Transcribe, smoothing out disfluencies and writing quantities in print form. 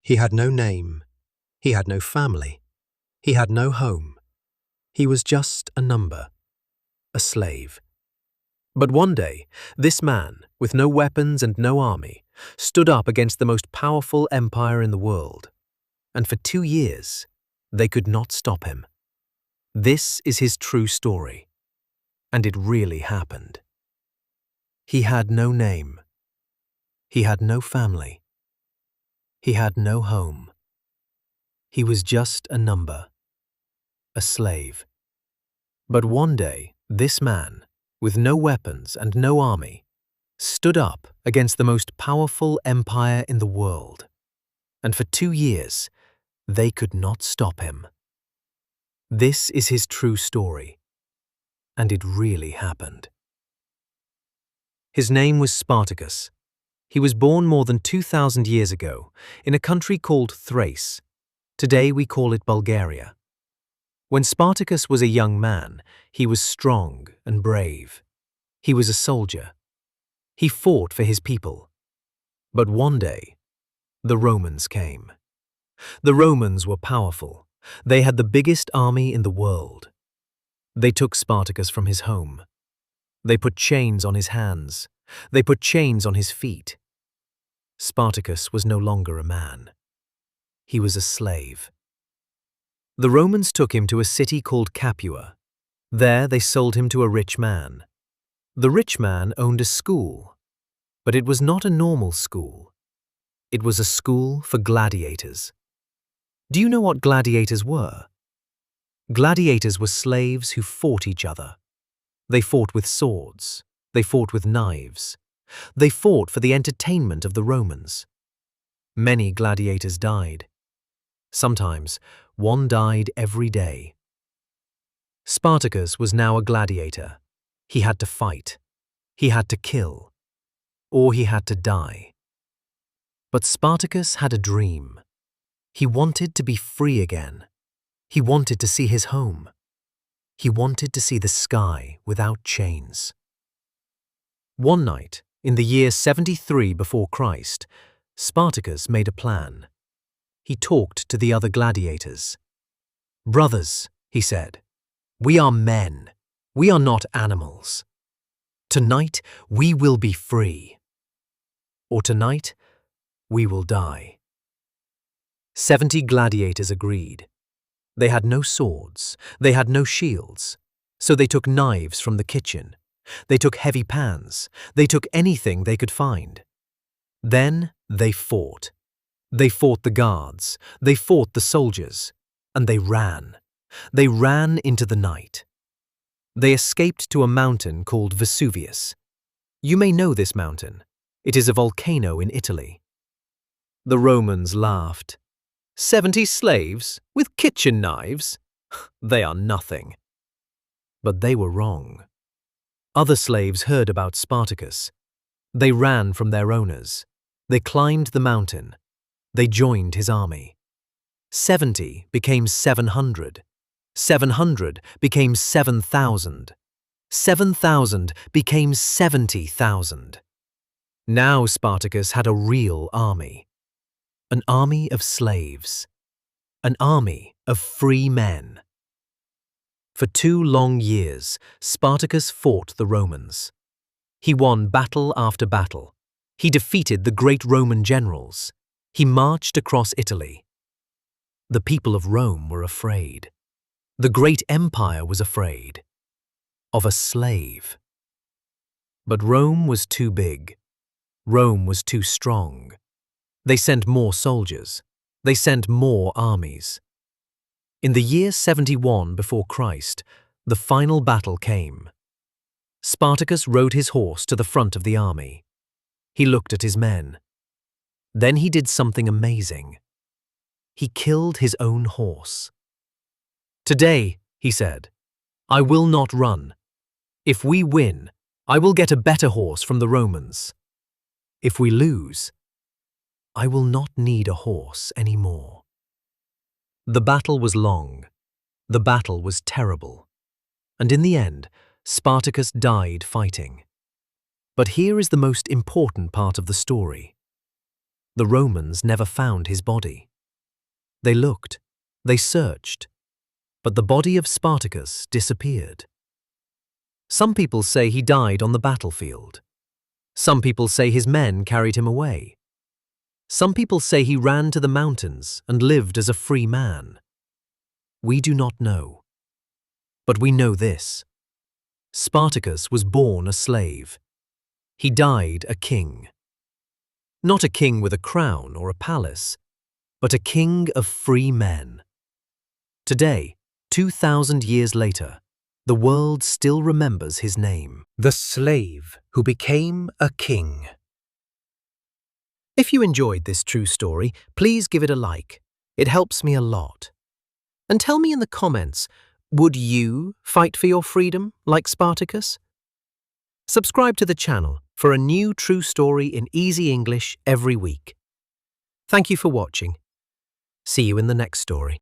He had no name. He had no family. He had no home. He was just a number, a slave. But one day, this man, with no weapons and no army, stood up against the most powerful empire in the world. And for 2 years, they could not stop him. This is his true story. And it really happened. He had no name. He had no family. He had no home. He was just a number, a slave. But one day, this man, with no weapons and no army, stood up against the most powerful empire in the world. And for 2 years, they could not stop him. This is his true story. And it really happened. His name was Spartacus. He was born more than 2,000 years ago in a country called Thrace. Today we call it Bulgaria. When Spartacus was a young man, he was strong and brave. He was a soldier. He fought for his people. But one day, the Romans came. The Romans were powerful. They had the biggest army in the world. They took Spartacus from his home. They put chains on his hands. They put chains on his feet. Spartacus was no longer a man. He was a slave. The Romans took him to a city called Capua. There they sold him to a rich man. The rich man owned a school, but it was not a normal school. It was a school for gladiators. Do you know what gladiators were? Gladiators were slaves who fought each other. They fought with swords. They fought with knives. They fought for the entertainment of the Romans. Many gladiators died. Sometimes one died every day. Spartacus was now a gladiator. He had to fight. He had to kill. Or he had to die. But Spartacus had a dream. He wanted to be free again. He wanted to see his home. He wanted to see the sky without chains. One night, in the year 73 before Christ, Spartacus made a plan. He talked to the other gladiators. "Brothers," he said, "we are men. We are not animals. Tonight we will be free. Or tonight we will die." 70 gladiators agreed. They had no swords. They had no shields. So they took knives from the kitchen. They took heavy pans. They took anything they could find. Then they fought. They fought the guards. They fought the soldiers. And they ran. They ran into the night. They escaped to a mountain called Vesuvius. You may know this mountain. It is a volcano in Italy. The Romans laughed. 70 slaves with kitchen knives? They are nothing. But they were wrong. Other slaves heard about Spartacus. They ran from their owners. They climbed the mountain. They joined his army. 70 became 700. 700 became 7,000. 7,000 became 70,000. Now Spartacus had a real army. An army of slaves. An army of free men. For 2 long years, Spartacus fought the Romans. He won battle after battle. He defeated the great Roman generals. He marched across Italy. The people of Rome were afraid. The great empire was afraid of a slave. But Rome was too big. Rome was too strong. They sent more soldiers. They sent more armies. In the year 71 before Christ, the final battle came. Spartacus rode his horse to the front of the army. He looked at his men. Then he did something amazing. He killed his own horse. "Today," he said, "I will not run. If we win, I will get a better horse from the Romans. If we lose, I will not need a horse anymore." The battle was long. The battle was terrible. And in the end, Spartacus died fighting. But here is the most important part of the story. The Romans never found his body. They looked, they searched, but the body of Spartacus disappeared. Some people say he died on the battlefield. Some people say his men carried him away. Some people say he ran to the mountains and lived as a free man. We do not know. But we know this: Spartacus was born a slave. He died a king. Not a king with a crown or a palace, but a king of free men. Today, 2,000 years later, the world still remembers his name: the slave who became a king. If you enjoyed this true story, please give it a like. It helps me a lot. And tell me in the comments, would you fight for your freedom like Spartacus? Subscribe to the channel for a new true story in easy English every week. Thank you for watching. See you in the next story.